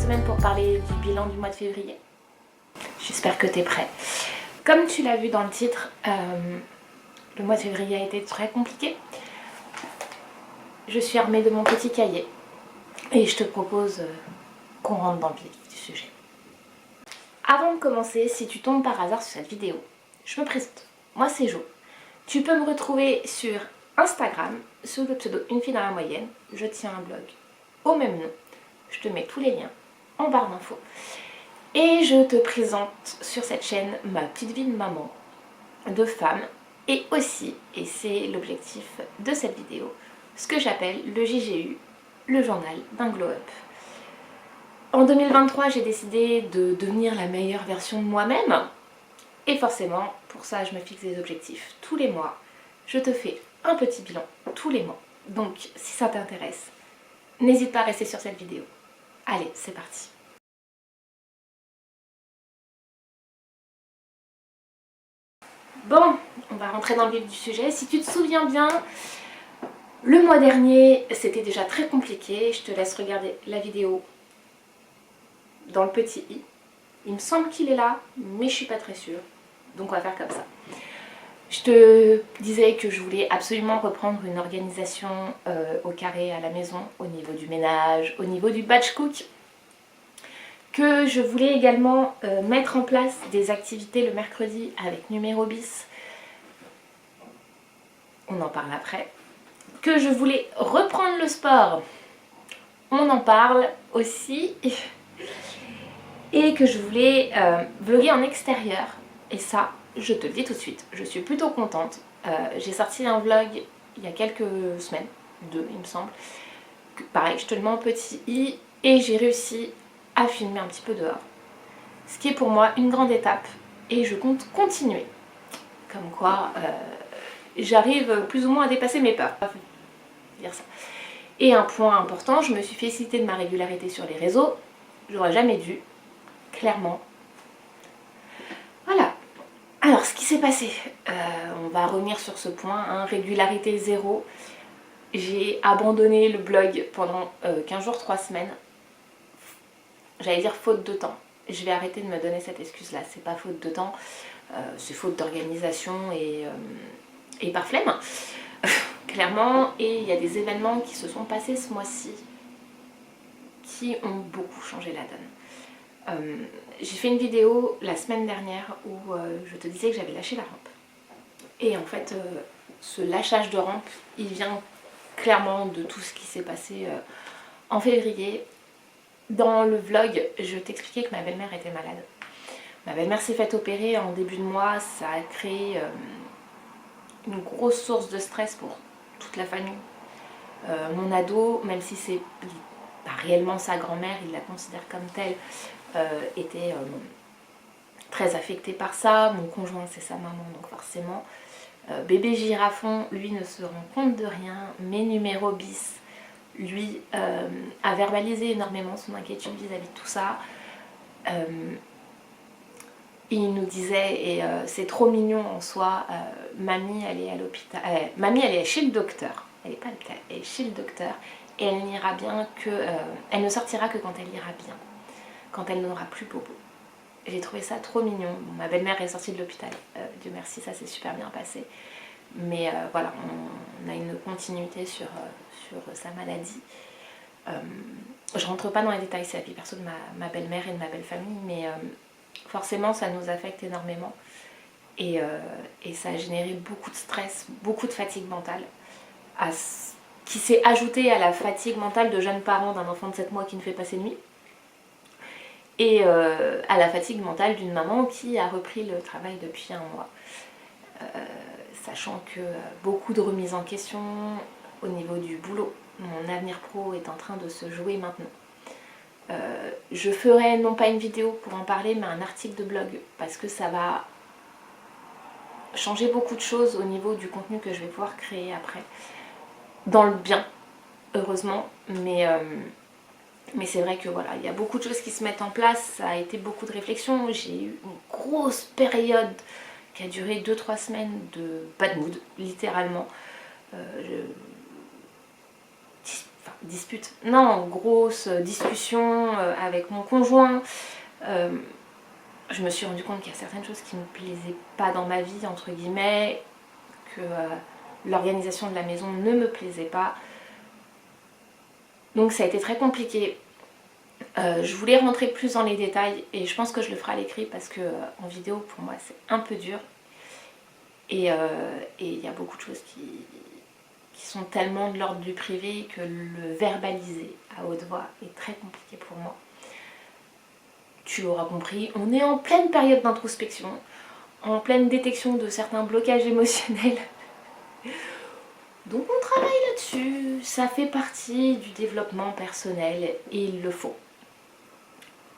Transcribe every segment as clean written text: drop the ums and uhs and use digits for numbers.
semaine pour parler du bilan du mois de février. J'espère que tu es prêt. Comme tu l'as vu dans le titre, le mois de février a été très compliqué. Je suis armée de mon petit cahier et je te propose qu'on rentre dans le vif du sujet. Avant de commencer, si tu tombes par hasard sur cette vidéo, je me présente. Moi c'est Jo. Tu peux me retrouver sur Instagram sous le pseudo Une fille dans la moyenne. Je tiens un blog au même nom. Je te mets tous les liens en barre d'infos. Et je te présente sur cette chaîne ma petite vie de maman, de femme, et aussi, et c'est l'objectif de cette vidéo, ce que j'appelle le JGU, le journal d'un glow-up. En 2023, j'ai décidé de devenir la meilleure version de moi-même. Et forcément, pour ça, je me fixe des objectifs tous les mois. Je te fais un petit bilan tous les mois. Donc, si ça t'intéresse, n'hésite pas à rester sur cette vidéo. Allez, c'est parti. Bon, on va rentrer dans le vif du sujet. Si tu te souviens bien, le mois dernier, c'était déjà très compliqué. Je te laisse regarder la vidéo dans le petit i. Il me semble qu'il est là, mais je suis pas très sûre. Donc on va faire comme ça. Je te disais que je voulais absolument reprendre une organisation au carré à la maison, au niveau du ménage, au niveau du batch cook. Que je voulais également mettre en place des activités le mercredi avec numéro bis. On en parle après. Que je voulais reprendre le sport. On en parle aussi. Et que je voulais vlogger en extérieur. Et ça, je te le dis tout de suite, je suis plutôt contente. J'ai sorti un vlog il y a quelques semaines, 2 il me semble. Pareil, je te le mets en petit i. Et j'ai réussi à filmer un petit peu dehors. Ce qui est pour moi une grande étape. Et je compte continuer. Comme quoi, j'arrive plus ou moins à dépasser mes peurs. Dire ça. Et un point important, je me suis félicitée de ma régularité sur les réseaux. J'aurais jamais dû, clairement. Voilà. Alors, ce qui s'est passé, on va revenir sur ce point, hein, régularité zéro. J'ai abandonné le blog pendant 15 jours, 3 semaines. J'allais dire faute de temps. Je vais arrêter de me donner cette excuse-là. C'est pas faute de temps, c'est faute d'organisation et par flemme. Clairement, et il y a des événements qui se sont passés ce mois-ci qui ont beaucoup changé la donne. J'ai fait une vidéo la semaine dernière où je te disais que j'avais lâché la rampe. Et en fait, ce lâchage de rampe, il vient clairement de tout ce qui s'est passé en février. Dans le vlog, je t'expliquais que ma belle-mère était malade. Ma belle-mère s'est faite opérer en début de mois, ça a créé une grosse source de stress pour toute la famille. Mon ado, même si c'est pas réellement sa grand-mère, il la considère comme telle, était très affecté par ça. Mon conjoint c'est sa maman, donc forcément. Bébé Girafon, lui, ne se rend compte de rien. Mais numéro bis, lui, a verbalisé énormément son inquiétude vis-à-vis de tout ça. Il nous disait, et c'est trop mignon en soi, mamie elle est à l'hôpital, mamie elle est chez le docteur, elle est pas à l'hôpital, elle est chez le docteur, et elle n'ira bien que, elle ne sortira que quand elle ira bien, quand elle n'aura plus bobo. J'ai trouvé ça trop mignon. Bon, ma belle-mère est sortie de l'hôpital, Dieu merci, ça s'est super bien passé, mais voilà, on a une continuité sur sa maladie. Je rentre pas dans les détails, c'est la vie perso de ma belle-mère et de ma belle famille, mais forcément ça nous affecte énormément et ça a généré beaucoup de stress, beaucoup de fatigue mentale qui s'est ajoutée à la fatigue mentale de jeunes parents d'un enfant de 7 mois qui ne fait pas ses nuits et à la fatigue mentale d'une maman qui a repris le travail depuis 1 mois, sachant que beaucoup de remises en question au niveau du boulot. Mon avenir pro est en train de se jouer maintenant. Je ferai non pas une vidéo pour en parler, mais un article de blog, parce que ça va changer beaucoup de choses au niveau du contenu que je vais pouvoir créer après. Dans le bien, heureusement, mais c'est vrai que voilà, il y a beaucoup de choses qui se mettent en place, ça a été beaucoup de réflexion. J'ai eu une grosse période qui a duré 2-3 semaines de bad mood, littéralement. dispute, non, grosse discussion avec mon conjoint. Je me suis rendu compte qu'il y a certaines choses qui ne me plaisaient pas dans ma vie, entre guillemets, que l'organisation de la maison ne me plaisait pas. Donc ça a été très compliqué. Je voulais rentrer plus dans les détails et je pense que je le ferai à l'écrit parce que en vidéo pour moi c'est un peu dur. Et il y a beaucoup de choses qui sont tellement de l'ordre du privé que le verbaliser à haute voix est très compliqué pour moi. Tu l'auras compris, on est en pleine période d'introspection, en pleine détection de certains blocages émotionnels. Donc on travaille là-dessus, ça fait partie du développement personnel et il le faut.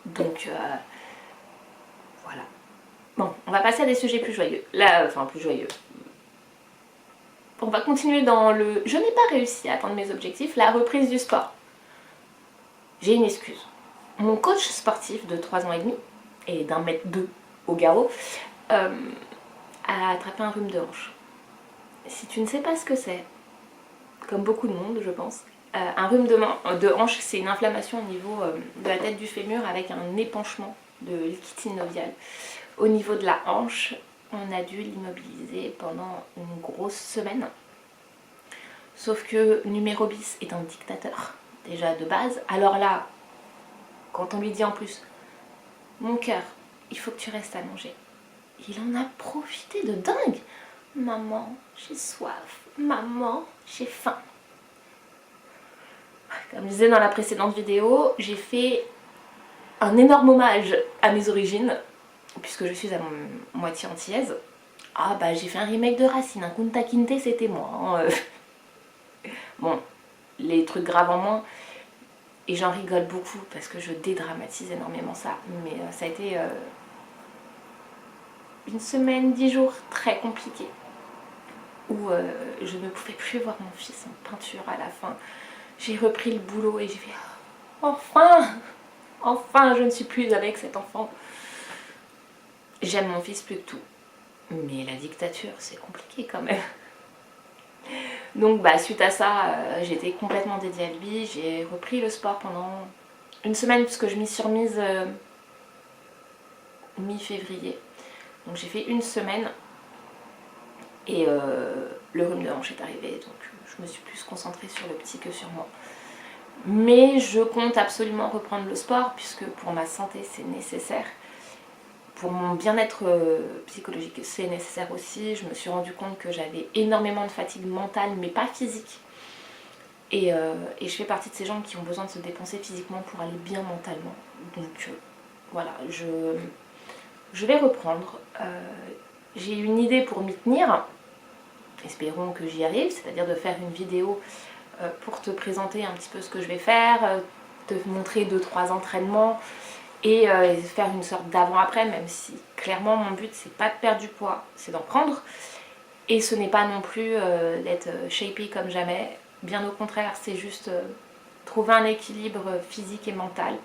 Donc voilà. Bon, on va passer à des sujets plus joyeux. Là, enfin plus joyeux. On va continuer dans le... Je n'ai pas réussi à atteindre mes objectifs, la reprise du sport. J'ai une excuse. Mon coach sportif de 3 ans et demi et d'1,2 m au garrot a attrapé un rhume de hanche. Si tu ne sais pas ce que c'est, comme beaucoup de monde je pense, un rhume de hanche c'est une inflammation au niveau de la tête du fémur avec un épanchement de liquide synovial. Au niveau de la hanche, on a dû l'immobiliser pendant une grosse semaine. Sauf que numéro bis est un dictateur, déjà de base. Alors là, quand on lui dit en plus, mon cœur, il faut que tu restes allongé, il en a profité de dingue. Maman, j'ai soif. Maman, j'ai faim. Comme je disais dans la précédente vidéo, j'ai fait un énorme hommage à mes origines, puisque je suis à moitié antillaise. Ah bah j'ai fait un remake de Racine, un Kunta Kinte c'était moi. Hein. Bon, les trucs graves en moins. Et j'en rigole beaucoup parce que je dédramatise énormément ça. Mais ça a été une semaine, 10 jours très compliqués. Où je ne pouvais plus voir mon fils en peinture à la fin. J'ai repris le boulot et j'ai fait enfin, enfin je ne suis plus avec cet enfant. J'aime mon fils plus que tout. Mais la dictature c'est compliqué quand même. Donc bah, suite à ça, j'étais complètement dédiée à lui. J'ai repris le sport pendant une semaine puisque je m'y suis remise mi-février. Donc j'ai fait une semaine et le rhume de hanche est arrivé. Donc je me suis plus concentrée sur le petit que sur moi. Mais je compte absolument reprendre le sport puisque pour ma santé c'est nécessaire. Pour mon bien-être psychologique c'est nécessaire aussi. Je me suis rendu compte que j'avais énormément de fatigue mentale mais pas physique. Et je fais partie de ces gens qui ont besoin de se dépenser physiquement pour aller bien mentalement. Donc voilà, je vais reprendre. J'ai une idée pour m'y tenir. Espérons que j'y arrive, c'est-à-dire de faire une vidéo pour te présenter un petit peu ce que je vais faire, te montrer 2-3 entraînements et faire une sorte d'avant-après, même si clairement mon but c'est pas de perdre du poids, c'est d'en prendre. Et ce n'est pas non plus d'être shapy comme jamais, bien au contraire, c'est juste trouver un équilibre physique et mental,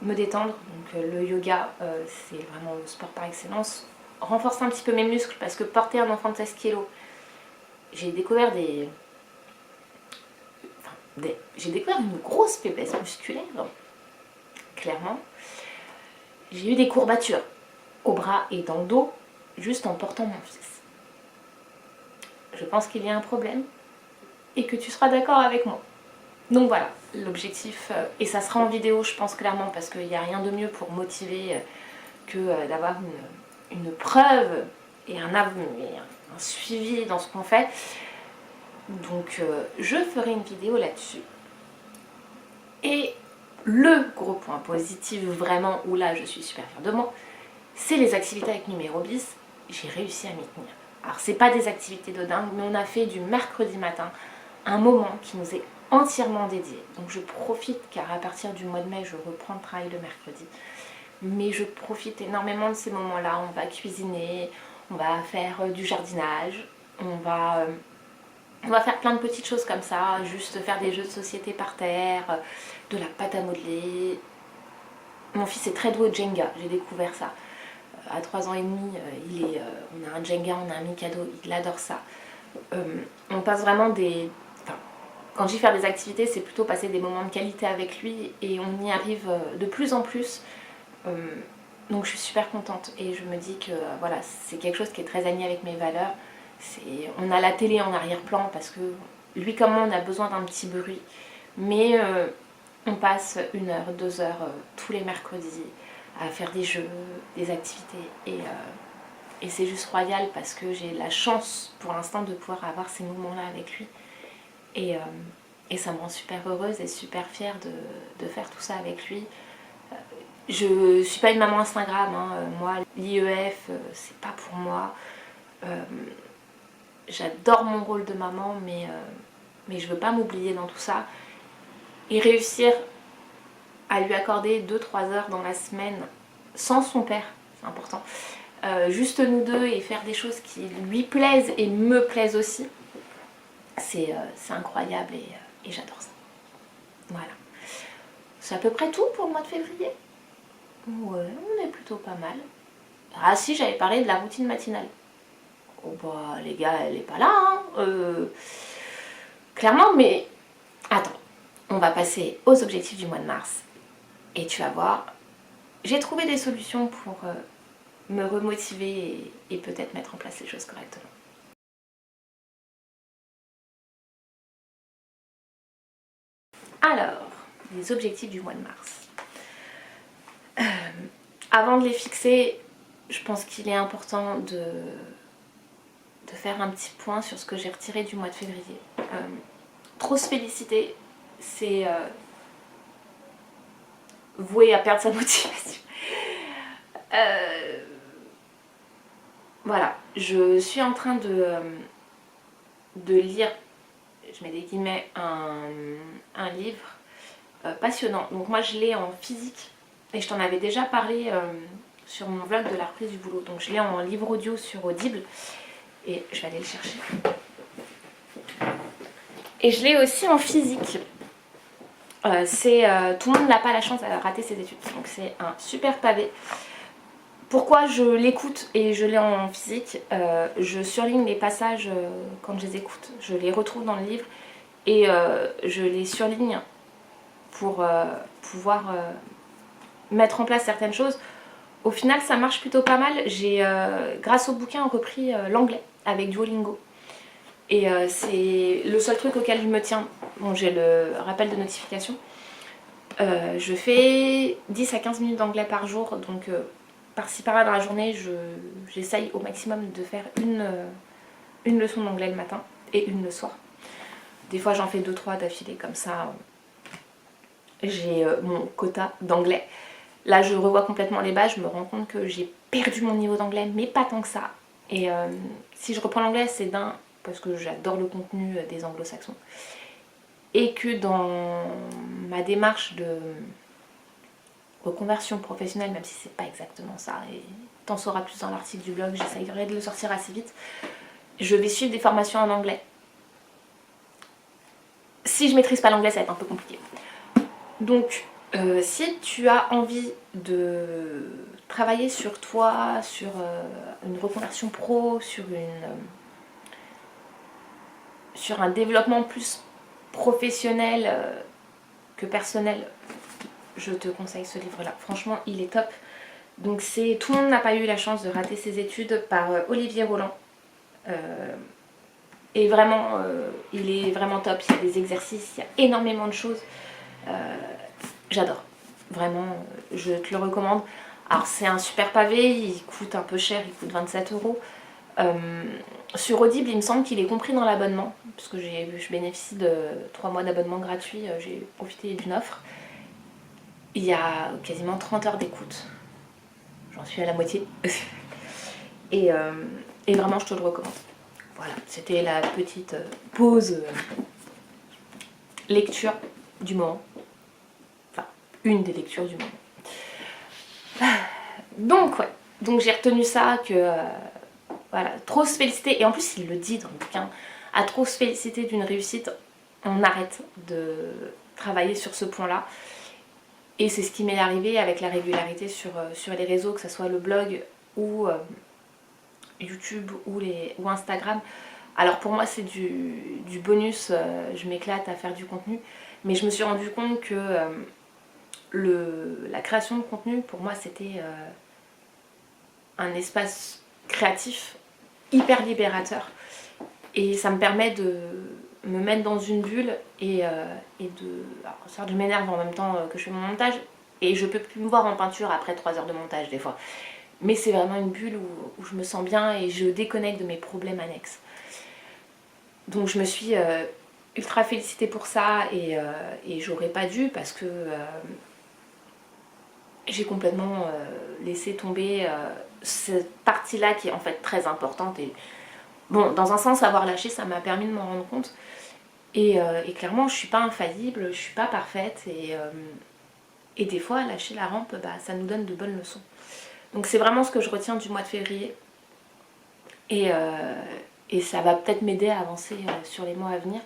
me détendre. Donc le yoga c'est vraiment le sport par excellence. Renforcer un petit peu mes muscles parce que porter un enfant de 16 kg, j'ai découvert j'ai découvert une grosse faiblesse musculaire, clairement. J'ai eu des courbatures au bras et dans le dos juste en portant mon fils. Je pense qu'il y a un problème et que tu seras d'accord avec moi. Donc voilà, l'objectif, et ça sera en vidéo je pense clairement parce qu'il n'y a rien de mieux pour motiver que d'avoir une preuve et un suivi dans ce qu'on fait. Donc je ferai une vidéo là-dessus. Et le gros point positif vraiment, où là je suis super fière de moi, c'est les activités avec numéro bis. J'ai réussi à m'y tenir. Alors c'est pas des activités de dingue, mais on a fait du mercredi matin un moment qui nous est entièrement dédié. Donc je profite car à partir du mois de mai je reprends le travail le mercredi. Mais je profite énormément de ces moments-là. On va cuisiner, on va faire du jardinage, on va faire plein de petites choses comme ça, juste faire des jeux de société par terre, de la pâte à modeler. Mon fils est très doué au Jenga, j'ai découvert ça. À 3 ans et demi, on a un Jenga, on a un Mikado, il adore ça. On passe vraiment quand j'y fais des activités, c'est plutôt passer des moments de qualité avec lui et on y arrive de plus en plus. Donc je suis super contente et je me dis que voilà, c'est quelque chose qui est très aligné avec mes valeurs. On a la télé en arrière-plan parce que lui comme moi on a besoin d'un petit bruit, mais on passe 1 heure, 2 heures tous les mercredis à faire des jeux, des activités et c'est juste royal parce que j'ai la chance pour l'instant de pouvoir avoir ces moments-là avec lui et ça me rend super heureuse et super fière de faire tout ça avec lui. Je suis pas une maman Instagram, hein. Moi l'IEF c'est pas pour moi. J'adore mon rôle de maman mais je veux pas m'oublier dans tout ça et réussir à lui accorder 2-3 heures dans la semaine sans son père, c'est important, juste nous deux et faire des choses qui lui plaisent et me plaisent aussi, c'est incroyable et j'adore ça. Voilà. C'est à peu près tout pour le mois de février. Ouais, on est plutôt pas mal. Ah si, j'avais parlé de la routine matinale. Oh bah les gars, elle est pas là, hein. Clairement, mais attends, on va passer aux objectifs du mois de mars. Et tu vas voir, j'ai trouvé des solutions pour me remotiver et peut-être mettre en place les choses correctement. Alors, les objectifs du mois de mars. Avant de les fixer, je pense qu'il est important de faire un petit point sur ce que j'ai retiré du mois de février. Trop se féliciter, c'est voué à perdre sa motivation. Voilà, je suis en train de lire, je mets des guillemets, un livre passionnant. Donc moi je l'ai en physique et je t'en avais déjà parlé sur mon vlog de la reprise du boulot. Donc je l'ai en livre audio sur Audible et je vais aller le chercher. Et je l'ai aussi en physique. Tout le monde n'a pas la chance de rater ses études. Donc c'est un super pavé. Pourquoi je l'écoute et je l'ai en physique, je surligne les passages quand je les écoute. Je les retrouve dans le livre et je les surligne pour pouvoir mettre en place certaines choses. Au final, ça marche plutôt pas mal. J'ai, grâce au bouquin, repris l'anglais avec Duolingo. Et c'est le seul truc auquel je me tiens. Bon, j'ai le rappel de notification. Je fais 10 à 15 minutes d'anglais par jour, donc par-ci par-là dans la journée, j'essaye au maximum de faire une leçon d'anglais le matin et une le soir. Des fois j'en fais 2-3 d'affilée, comme ça j'ai mon quota d'anglais. Là je revois complètement les bases, je me rends compte que j'ai perdu mon niveau d'anglais, mais pas tant que ça. Et si je reprends l'anglais, c'est parce que j'adore le contenu des anglo-saxons. Et que dans ma démarche de reconversion professionnelle, même si c'est pas exactement ça, et t'en sauras plus dans l'article du blog, j'essayerai de le sortir assez vite, je vais suivre des formations en anglais. Si je maîtrise pas l'anglais, ça va être un peu compliqué. Donc, si tu as envie de travailler sur toi, sur une reconversion pro, sur un développement plus professionnel que personnel, je te conseille ce livre-là. Franchement, il est top. Donc c'est Tout le monde n'a pas eu la chance de rater ses études par Olivier Roland. Et vraiment, il est vraiment top. Il y a des exercices, il y a énormément de choses. J'adore. Vraiment, je te le recommande. Alors c'est un super pavé, il coûte un peu cher, il coûte 27 €. Sur Audible, il me semble qu'il est compris dans l'abonnement, parce que je bénéficie de 3 mois d'abonnement gratuit, j'ai profité d'une offre. Il y a quasiment 30 heures d'écoute. J'en suis à la moitié. et vraiment, je te le recommande. Voilà, c'était la petite pause lecture du moment. Enfin, une des lectures du moment. Donc, ouais. Donc, j'ai retenu ça que... voilà, trop se féliciter. Et en plus, il le dit dans le bouquin. À trop se féliciter d'une réussite, on arrête de travailler sur ce point-là. Et c'est ce qui m'est arrivé avec la régularité sur les réseaux, que ce soit le blog ou YouTube ou Instagram. Alors pour moi c'est du bonus, je m'éclate à faire du contenu, mais je me suis rendu compte que la création de contenu pour moi c'était un espace créatif hyper libérateur et ça me permet de me mettre dans une bulle et de... Alors, certes, je m'énerve en même temps que je fais mon montage et je peux plus me voir en peinture après 3 heures de montage des fois, mais c'est vraiment une bulle où je me sens bien et je déconnecte de mes problèmes annexes. Donc je me suis ultra félicitée pour ça et j'aurais pas dû parce que j'ai complètement laissé tomber cette partie-là qui est en fait très importante. Et bon, dans un sens, avoir lâché, ça m'a permis de m'en rendre compte. Et clairement, je suis pas infaillible, je suis pas parfaite. Et des fois, lâcher la rampe, bah, ça nous donne de bonnes leçons. Donc c'est vraiment ce que je retiens du mois de février. Et ça va peut-être m'aider à avancer sur les mois à venir.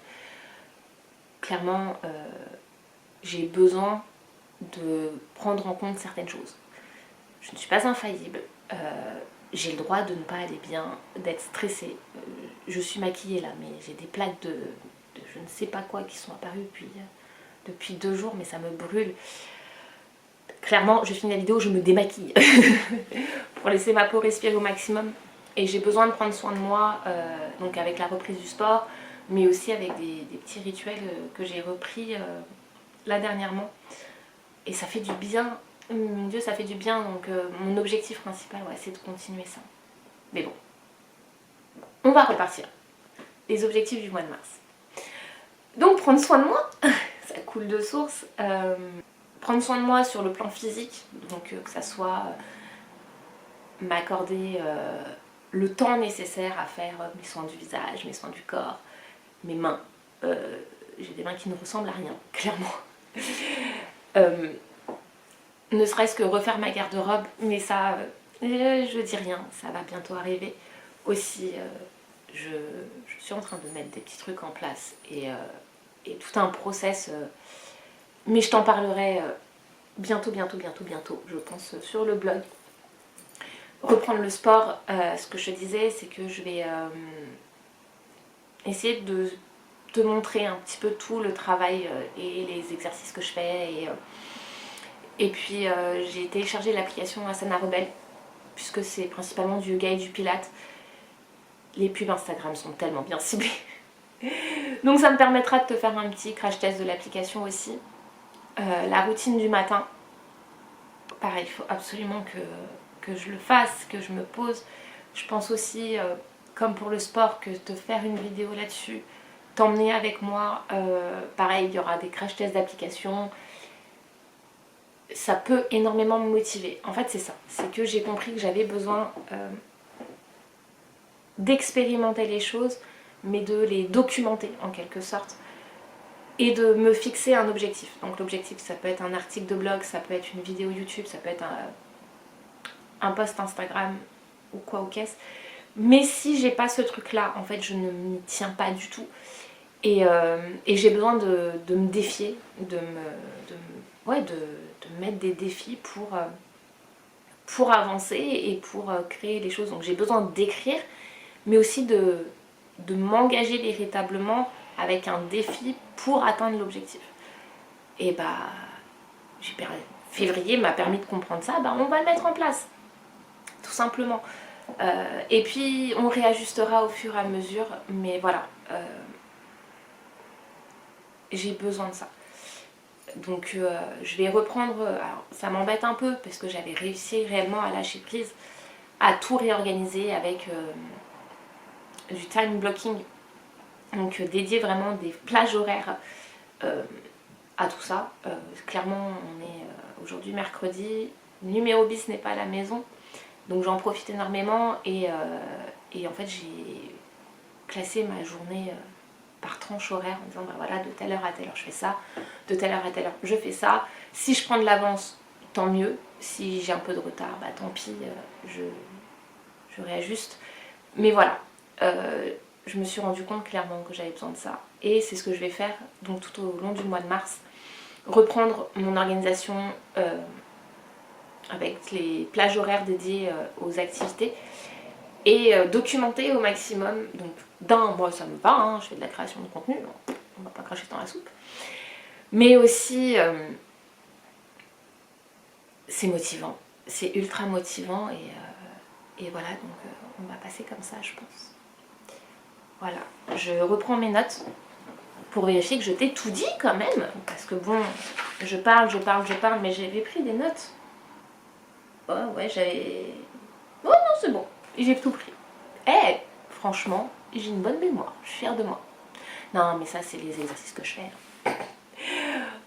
Clairement, j'ai besoin de prendre en compte certaines choses. Je ne suis pas infaillible. J'ai le droit de ne pas aller bien, d'être stressée. Je suis maquillée là, mais j'ai des plaques de je ne sais pas quoi qui sont apparues depuis 2 jours, mais ça me brûle. Clairement, je finis la vidéo, je me démaquille pour laisser ma peau respirer au maximum. Et j'ai besoin de prendre soin de moi, donc avec la reprise du sport, mais aussi avec des petits rituels que j'ai repris là dernièrement. Et ça fait du bien, mon Dieu, ça fait du bien. Donc mon objectif principal, ouais, c'est de continuer ça. Mais bon, on va repartir. Les objectifs du mois de mars. Donc prendre soin de moi, ça coule de source. Prendre soin de moi sur le plan physique, donc que ça soit m'accorder le temps nécessaire à faire mes soins du visage, mes soins du corps, mes mains. J'ai des mains qui ne ressemblent à rien, clairement. Ne serait-ce que refaire ma garde-robe, mais ça, je dis rien, ça va bientôt arriver. Aussi, je suis en train de mettre des petits trucs en place et tout un process, mais je t'en parlerai bientôt, je pense, sur le blog. Reprendre le sport, ce que je te disais, c'est que je vais essayer de te montrer un petit peu tout le travail et les exercices que je fais. Et puis j'ai téléchargé l'application Asana Rebelle, puisque c'est principalement du yoga et du pilates. Les pubs Instagram sont tellement bien ciblées. Donc ça me permettra de te faire un petit crash test de l'application aussi. La routine du matin, pareil, il faut absolument que je le fasse, que je me pose. Je pense aussi, comme pour le sport, que de faire une vidéo là-dessus, t'emmener avec moi, pareil, il y aura des crash tests d'application. Ça peut énormément me motiver. En fait, c'est ça. C'est que j'ai compris que j'avais besoin d'expérimenter les choses, mais de les documenter en quelque sorte. Et de me fixer un objectif. Donc l'objectif, ça peut être un article de blog, ça peut être une vidéo YouTube, ça peut être un post Instagram ou quoi ou qu'est-ce. Mais si j'ai pas ce truc-là, en fait, je ne m'y tiens pas du tout. Et j'ai besoin de me défier, de me mettre des défis pour avancer et pour créer les choses. Donc j'ai besoin d'écrire, mais aussi de m'engager véritablement avec un défi pour atteindre l'objectif. Et bah, février m'a permis de comprendre ça, bah on va le mettre en place, tout simplement. Et puis on réajustera au fur et à mesure, mais voilà, j'ai besoin de ça. Donc je vais reprendre, alors ça m'embête un peu parce que j'avais réussi réellement à lâcher prise, à tout réorganiser avec du time blocking, donc dédier vraiment des plages horaires à tout ça. Clairement on est aujourd'hui mercredi, numéro bis n'est pas à la maison, donc j'en profite énormément et en fait j'ai classé ma journée par tranche horaire en disant bah voilà, de telle heure à telle heure je fais ça, de telle heure à telle heure je fais ça. Si je prends de l'avance, tant mieux. Si j'ai un peu de retard, bah tant pis, je réajuste. Mais voilà, je me suis rendu compte clairement que j'avais besoin de ça. Et c'est ce que je vais faire donc tout au long du mois de mars. Reprendre mon organisation avec les plages horaires dédiées aux activités. et documenter au maximum. Donc moi ça me va, hein, je fais de la création de contenu, on va pas cracher dans la soupe. Mais aussi, c'est motivant, c'est ultra motivant et voilà, donc on va passer comme ça je pense. Voilà, je reprends mes notes pour vérifier que je t'ai tout dit quand même, parce que bon, je parle, mais j'avais pris des notes. Oh ouais, j'avais... Oh non, c'est bon, j'ai tout pris. Eh, franchement, j'ai une bonne mémoire, je suis fière de moi. Non, mais ça, c'est les exercices que je fais.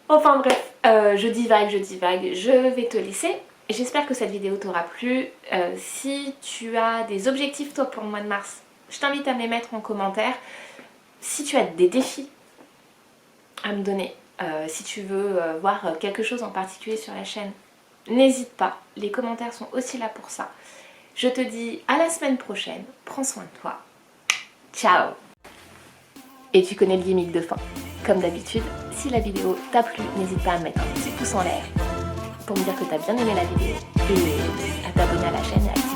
Enfin bref, je divague, je vais te laisser. J'espère que cette vidéo t'aura plu. Si tu as des objectifs toi pour le mois de mars, je t'invite à me les mettre en commentaire. Si tu as des défis à me donner, si tu veux voir quelque chose en particulier sur la chaîne, n'hésite pas, les commentaires sont aussi là pour ça. Je te dis à la semaine prochaine, prends soin de toi. Ciao! Et tu connais le gimmick de fin. Comme d'habitude, si la vidéo t'a plu, n'hésite pas à mettre un petit pouce en l'air pour me dire que t'as bien aimé la vidéo et à t'abonner à la chaîne et à